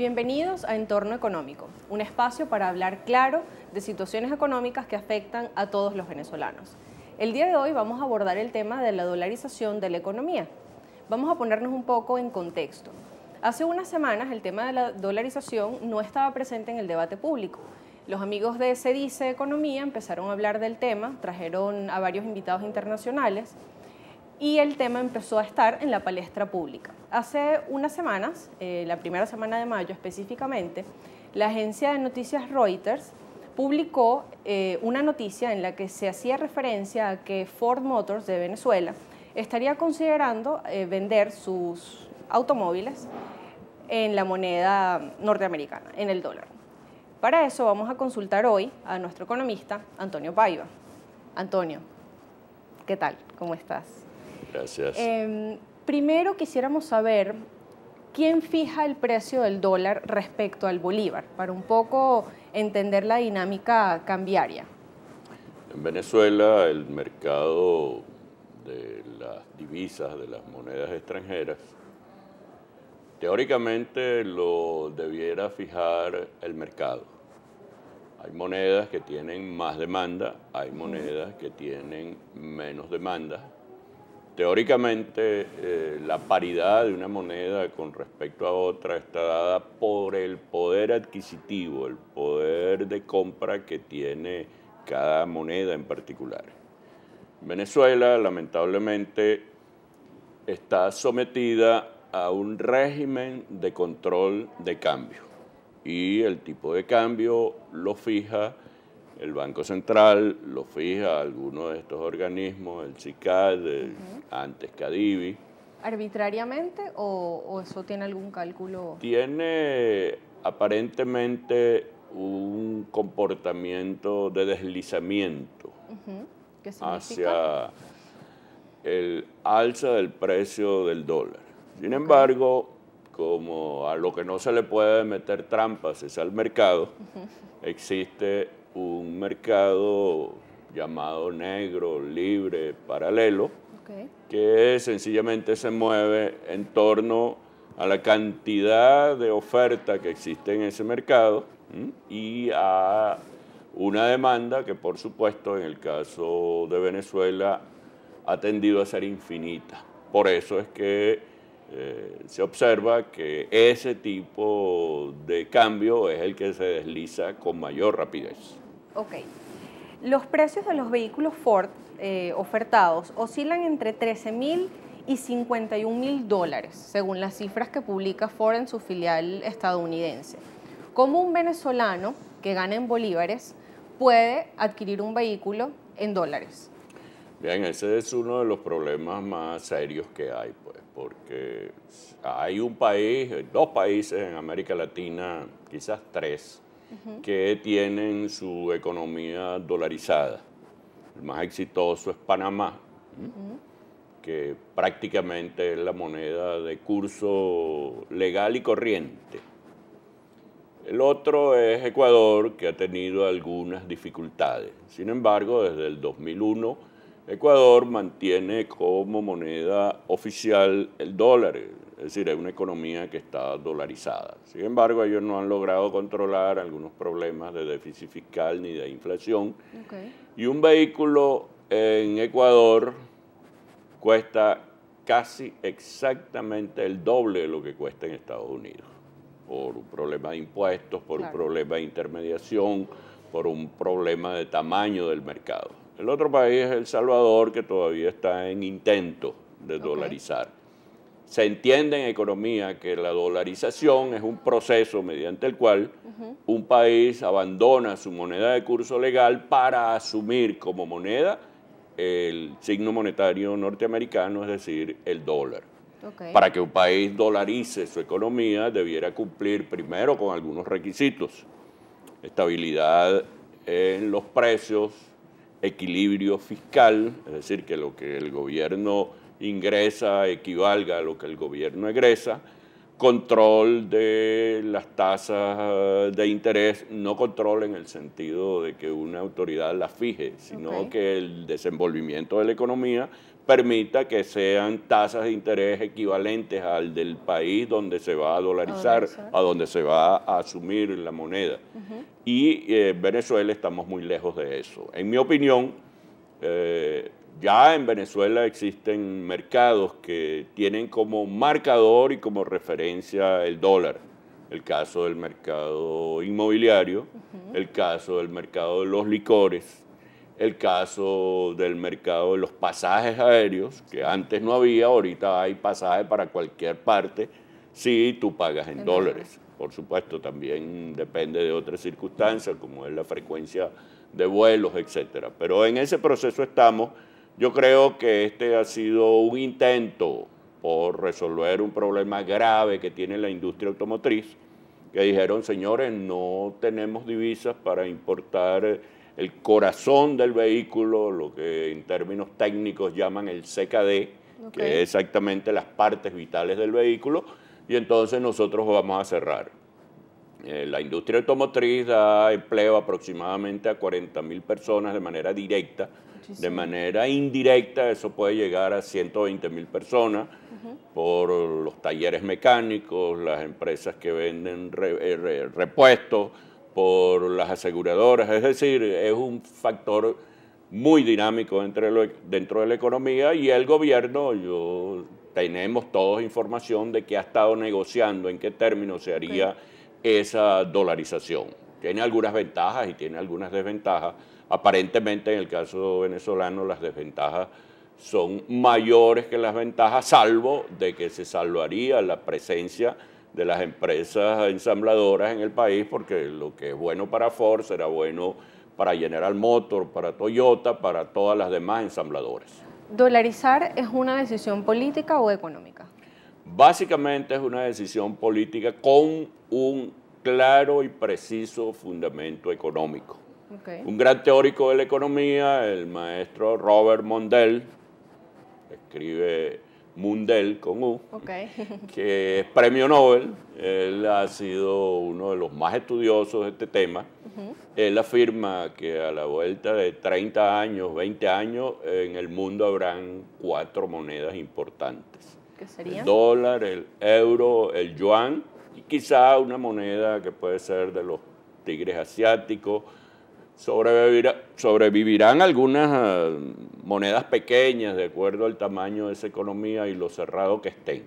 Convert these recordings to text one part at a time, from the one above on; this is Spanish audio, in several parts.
Bienvenidos a Entorno Económico, un espacio para hablar claro de situaciones económicas que afectan a todos los venezolanos. El día de hoy vamos a abordar el tema de la dolarización de la economía. Vamos a ponernos un poco en contexto. Hace unas semanas el tema de la dolarización no estaba presente en el debate público. Los amigos de Se Dice Economía empezaron a hablar del tema, trajeron a varios invitados internacionales y el tema empezó a estar en la palestra pública. Hace unas semanas, la primera semana de mayo específicamente, la agencia de noticias Reuters publicó una noticia en la que se hacía referencia a que Ford Motors de Venezuela estaría considerando vender sus automóviles en la moneda norteamericana, en el dólar. Para eso vamos a consultar hoy a nuestro economista, Antonio Paiva. Antonio, ¿qué tal? ¿Cómo estás? Gracias. Primero quisiéramos saber quién fija el precio del dólar respecto al bolívar, para un poco entender la dinámica cambiaria. En Venezuela el mercado de las divisas, de las monedas extranjeras, teóricamente lo debiera fijar el mercado. Hay monedas que tienen más demanda, hay monedas que tienen menos demanda. Teóricamente, la paridad de una moneda con respecto a otra está dada por el poder adquisitivo, el poder de compra que tiene cada moneda en particular. Venezuela, lamentablemente, está sometida a un régimen de control de cambio y el tipo de cambio lo fija el Banco Central, lo fija alguno de estos organismos, el SICAD, antes CADIVI. ¿Arbitrariamente o eso tiene algún cálculo? Tiene aparentemente un comportamiento de deslizamiento ¿Qué significa? hacia el alza del precio del dólar. Sin embargo, como a lo que no se le puede meter trampas es al mercado, existe un mercado llamado negro, libre, paralelo, que sencillamente se mueve en torno a la cantidad de oferta que existe en ese mercado y a una demanda que, por supuesto, en el caso de Venezuela ha tendido a ser infinita. Por eso es que se observa que ese tipo de cambio es el que se desliza con mayor rapidez. Ok. Los precios de los vehículos Ford ofertados oscilan entre 13.000 y 51.000 dólares, según las cifras que publica Ford en su filial estadounidense. ¿Cómo un venezolano que gana en bolívares puede adquirir un vehículo en dólares? Bien, ese es uno de los problemas más serios que hay, pues, porque hay un país, dos países en América Latina, quizás tres, que tienen su economía dolarizada. El más exitoso es Panamá, que prácticamente es la moneda de curso legal y corriente. El otro es Ecuador, que ha tenido algunas dificultades. Sin embargo, desde el 2001, Ecuador mantiene como moneda oficial el dólar, es decir, es una economía que está dolarizada. Sin embargo, ellos no han logrado controlar algunos problemas de déficit fiscal ni de inflación. Y un vehículo en Ecuador cuesta casi exactamente el doble de lo que cuesta en Estados Unidos, por un problema de impuestos, por un problema de intermediación, por un problema de tamaño del mercado. El otro país es El Salvador, que todavía está en intento de dolarizar. Se entiende en economía que la dolarización es un proceso mediante el cual un país abandona su moneda de curso legal para asumir como moneda el signo monetario norteamericano, es decir, el dólar. Para que un país dolarice su economía debiera cumplir primero con algunos requisitos: estabilidad en los precios, equilibrio fiscal, es decir, que lo que el gobierno ingresa equivalga a lo que el gobierno egresa, control de las tasas de interés, no control en el sentido de que una autoridad las fije, sino que el desenvolvimiento de la economía permita que sean tasas de interés equivalentes al del país donde se va a dolarizar, a donde se va a asumir la moneda. Y Venezuela estamos muy lejos de eso. En mi opinión, ya en Venezuela existen mercados que tienen como marcador y como referencia el dólar. El caso del mercado inmobiliario, el caso del mercado de los licores, el caso del mercado de los pasajes aéreos, que antes no había, ahorita hay pasajes para cualquier parte si tú pagas en dólares. Por supuesto, también depende de otras circunstancias, como es la frecuencia de vuelos, etcétera. Pero en ese proceso estamos. Yo creo que este ha sido un intento por resolver un problema grave que tiene la industria automotriz, que dijeron, señores, no tenemos divisas para importar el corazón del vehículo, lo que en términos técnicos llaman el CKD, que es exactamente las partes vitales del vehículo, y entonces nosotros vamos a cerrar. La industria automotriz da empleo aproximadamente a 40.000 personas de manera directa. De manera indirecta eso puede llegar a 120.000 personas por los talleres mecánicos, las empresas que venden repuestos, por las aseguradoras. Es decir, es un factor muy dinámico dentro de la economía, y el gobierno, tenemos todos información de que ha estado negociando en qué términos se haría esa dolarización. Tiene algunas ventajas y tiene algunas desventajas. Aparentemente, en el caso venezolano, las desventajas son mayores que las ventajas, salvo de que se salvaría la presencia de las empresas ensambladoras en el país, porque lo que es bueno para Ford será bueno para General Motors, para Toyota, para todas las demás ensambladoras. ¿Dolarizar es una decisión política o económica? Básicamente es una decisión política con un claro y preciso fundamento económico. Un gran teórico de la economía, el maestro Robert Mundell, escribe Mundell con U, que es premio Nobel. Él ha sido uno de los más estudiosos de este tema. Él afirma que a la vuelta de 30 años, 20 años, en el mundo habrán 4 monedas importantes. ¿Qué serían? El dólar, el euro, el yuan, y quizá una moneda que puede ser de los tigres asiáticos. Sobrevivirán algunas monedas pequeñas de acuerdo al tamaño de esa economía y lo cerrado que estén.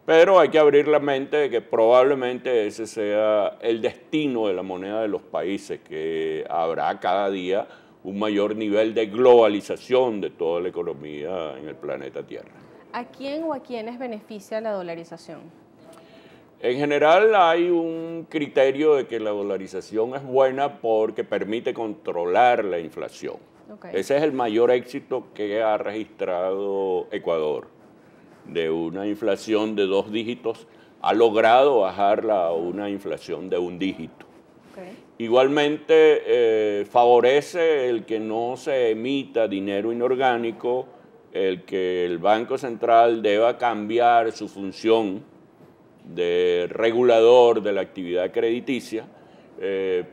Pero hay que abrir la mente de que probablemente ese sea el destino de la moneda de los países, que habrá cada día un mayor nivel de globalización de toda la economía en el planeta Tierra. ¿A quién o a quiénes beneficia la dolarización? En general hay un criterio de que la dolarización es buena porque permite controlar la inflación. Ese es el mayor éxito que ha registrado Ecuador. De una inflación de 2 dígitos, ha logrado bajarla a una inflación de 1 dígito. Igualmente favorece el que no se emita dinero inorgánico, el que el Banco Central deba cambiar su función de regulador de la actividad crediticia,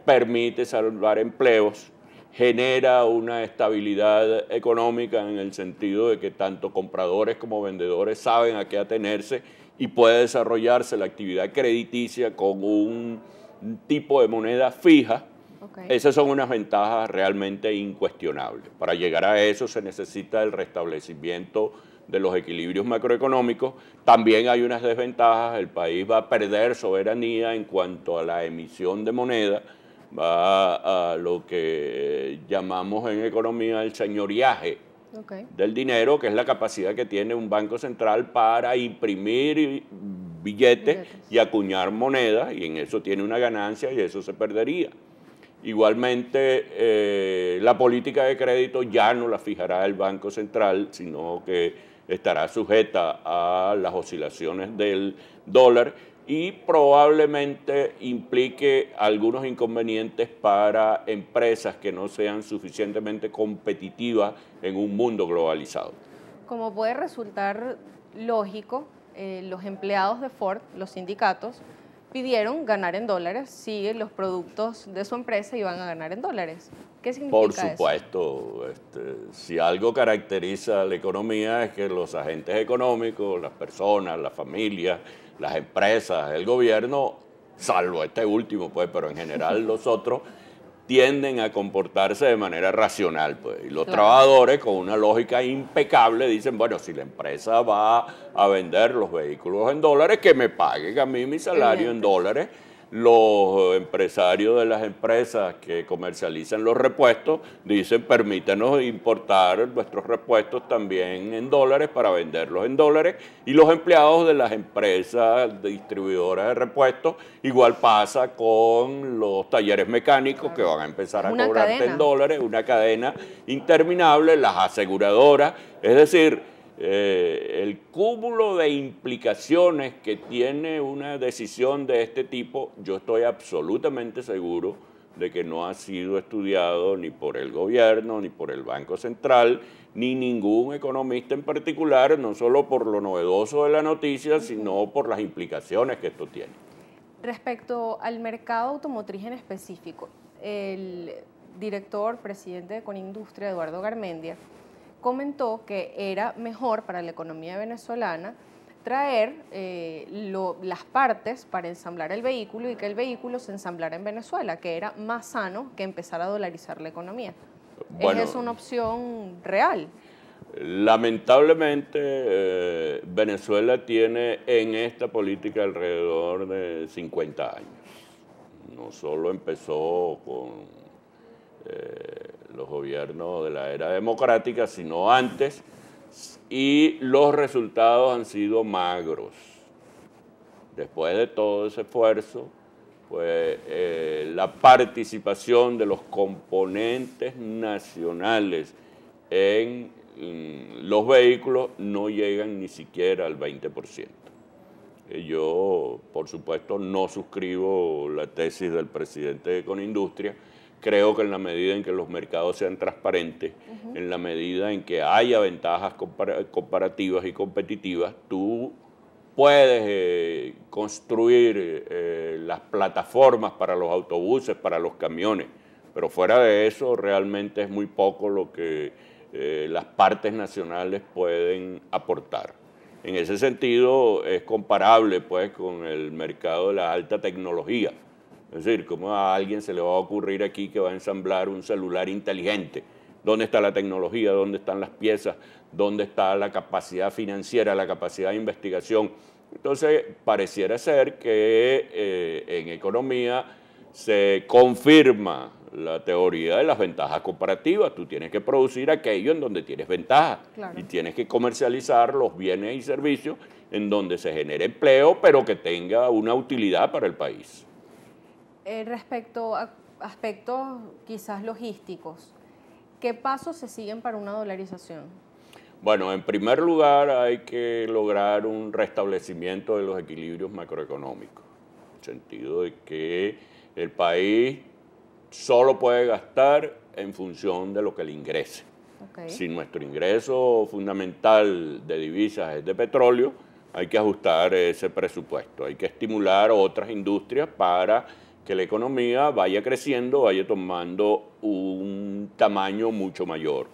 permite salvar empleos, genera una estabilidad económica en el sentido de que tanto compradores como vendedores saben a qué atenerse y puede desarrollarse la actividad crediticia con un tipo de moneda fija. Esas son unas ventajas realmente incuestionables. Para llegar a eso se necesita el restablecimiento de los equilibrios macroeconómicos. También hay unas desventajas. El país va a perder soberanía en cuanto a la emisión de moneda, va a lo que llamamos en economía el señoriaje del dinero, que es la capacidad que tiene un banco central para imprimir billetes y acuñar moneda, y en eso tiene una ganancia y eso se perdería. Igualmente, la política de crédito ya no la fijará el Banco Central, sino que estará sujeta a las oscilaciones del dólar y probablemente implique algunos inconvenientes para empresas que no sean suficientemente competitivas en un mundo globalizado. Como puede resultar lógico, los empleados de Ford, los sindicatos, pidieron ganar en dólares si los productos de su empresa iban a ganar en dólares. ¿Qué significa Por eso? supuesto, si algo caracteriza a la economía es que los agentes económicos, las personas, las familias, las empresas, el gobierno, salvo este último, pues, pero en general los otros, tienden a comportarse de manera racional, pues. Y los trabajadores, con una lógica impecable, dicen, bueno, si la empresa va a vender los vehículos en dólares, que me paguen a mí mi salario en dólares. Los empresarios de las empresas que comercializan los repuestos dicen, permítanos importar nuestros repuestos también en dólares para venderlos en dólares. Y los empleados de las empresas distribuidoras de repuestos, igual pasa con los talleres mecánicos que van a empezar a cobrarte en dólares, una cadena interminable, las aseguradoras, es decir, el cúmulo de implicaciones que tiene una decisión de este tipo, yo estoy absolutamente seguro de que no ha sido estudiado ni por el gobierno, ni por el Banco Central, ni ningún economista en particular, no solo por lo novedoso de la noticia, sino por las implicaciones que esto tiene. Respecto al mercado automotriz en específico, el presidente de Conindustria, Eduardo Garmendia, comentó que era mejor para la economía venezolana traer las partes para ensamblar el vehículo y que el vehículo se ensamblara en Venezuela, que era más sano que empezar a dolarizar la economía. Bueno, ¿es una opción real? Lamentablemente, Venezuela tiene en esta política alrededor de 50 años. No solo empezó con los gobiernos de la era democrática, sino antes, y los resultados han sido magros. Después de todo ese esfuerzo, pues la participación de los componentes nacionales en los vehículos no llegan ni siquiera al 20%. Yo, por supuesto, no suscribo la tesis del presidente de Conindustria. Creo que en la medida en que los mercados sean transparentes, en la medida en que haya ventajas comparativas y competitivas, tú puedes construir las plataformas para los autobuses, para los camiones, pero fuera de eso realmente es muy poco lo que las partes nacionales pueden aportar. En ese sentido es comparable pues con el mercado de la alta tecnología. Es decir, ¿cómo a alguien se le va a ocurrir aquí que va a ensamblar un celular inteligente? ¿Dónde está la tecnología? ¿Dónde están las piezas? ¿Dónde está la capacidad financiera, la capacidad de investigación? Entonces, pareciera ser que en economía se confirma la teoría de las ventajas comparativas. Tú tienes que producir aquello en donde tienes ventaja y tienes que comercializar los bienes y servicios en donde se genere empleo, pero que tenga una utilidad para el país. Respecto a aspectos quizás logísticos, ¿qué pasos se siguen para una dolarización? Bueno, en primer lugar hay que lograr un restablecimiento de los equilibrios macroeconómicos, en el sentido de que el país solo puede gastar en función de lo que le ingrese. Si nuestro ingreso fundamental de divisas es de petróleo, hay que ajustar ese presupuesto, hay que estimular otras industrias para que la economía vaya creciendo, vaya tomando un tamaño mucho mayor.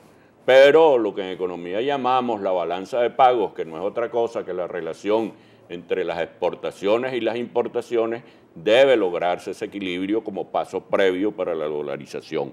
Pero lo que en economía llamamos la balanza de pagos, que no es otra cosa que la relación entre las exportaciones y las importaciones, debe lograrse ese equilibrio como paso previo para la dolarización.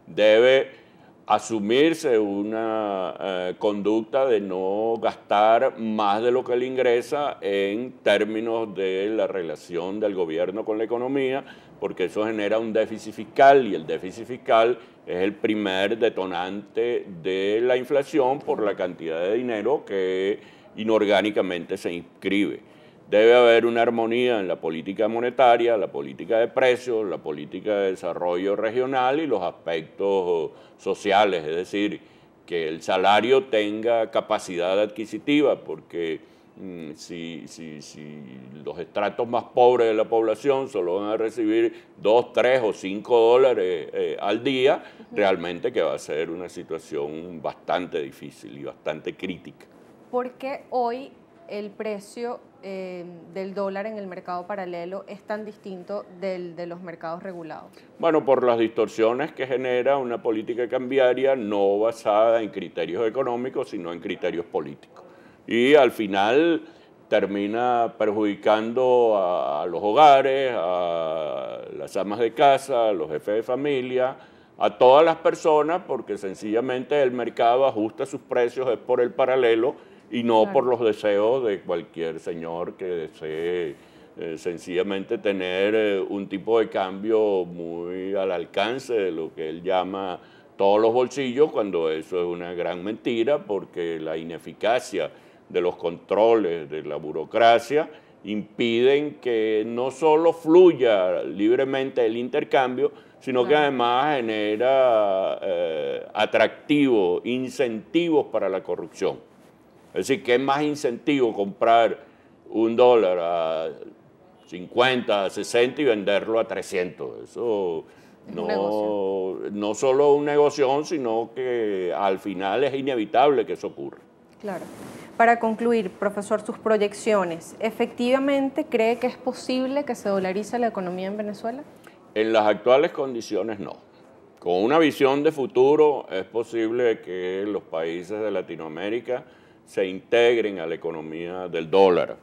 Debe asumirse una conducta de no gastar más de lo que le ingresa en términos de la relación del gobierno con la economía, porque eso genera un déficit fiscal y el déficit fiscal es el primer detonante de la inflación por la cantidad de dinero que inorgánicamente se inscribe. Debe haber una armonía en la política monetaria, la política de precios, la política de desarrollo regional y los aspectos sociales, es decir, que el salario tenga capacidad adquisitiva, porque si los estratos más pobres de la población solo van a recibir 2, 3 o 5 dólares al día, realmente que va a ser una situación bastante difícil y bastante crítica. ¿Por qué hoy el precio del dólar en el mercado paralelo es tan distinto del de los mercados regulados? Bueno, por las distorsiones que genera una política cambiaria no basada en criterios económicos, sino en criterios políticos. Y al final termina perjudicando a los hogares, a las amas de casa, a los jefes de familia, a todas las personas, porque sencillamente el mercado ajusta sus precios es por el paralelo y no Claro. por los deseos de cualquier señor que desee sencillamente tener un tipo de cambio muy al alcance de lo que él llama todos los bolsillos, cuando eso es una gran mentira, porque la ineficacia de los controles, de la burocracia, impiden que no solo fluya libremente el intercambio, sino que Claro. además genera atractivos, incentivos para la corrupción. Es decir, ¿qué es más incentivo comprar un dólar a 50, a 60 y venderlo a 300? Eso Es un negocio. no solo un negocio, sino que al final es inevitable que eso ocurra. Claro. Para concluir, profesor, sus proyecciones, ¿efectivamente cree que es posible que se dolarice la economía en Venezuela? En las actuales condiciones no. Con una visión de futuro es posible que los países de Latinoamérica se integren a la economía del dólar,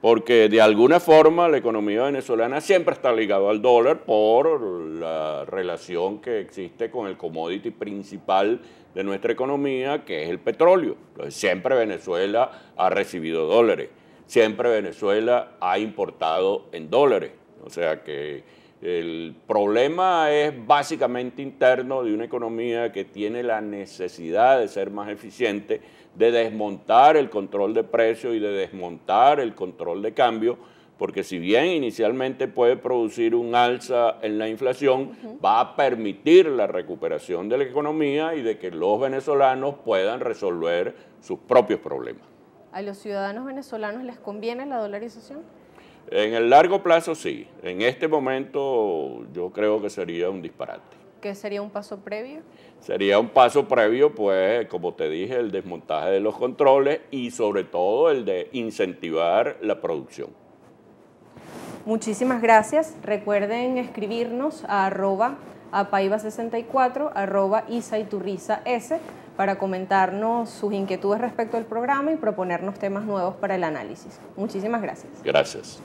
porque de alguna forma la economía venezolana siempre está ligada al dólar por la relación que existe con el commodity principal de nuestra economía, que es el petróleo. Entonces, siempre Venezuela ha recibido dólares, siempre Venezuela ha importado en dólares, o sea que el problema es básicamente interno de una economía que tiene la necesidad de ser más eficiente, de desmontar el control de precios y de desmontar el control de cambio, porque si bien inicialmente puede producir un alza en la inflación, va a permitir la recuperación de la economía y de que los venezolanos puedan resolver sus propios problemas. ¿A los ciudadanos venezolanos les conviene la dolarización? En el largo plazo sí, en este momento yo creo que sería un disparate. ¿Qué sería un paso previo? Sería un paso previo, pues, como te dije, el desmontaje de los controles y sobre todo el de incentivar la producción. Muchísimas gracias. Recuerden escribirnos a @apaiva64, @isaiturrizas para comentarnos sus inquietudes respecto al programa y proponernos temas nuevos para el análisis. Muchísimas gracias. Gracias.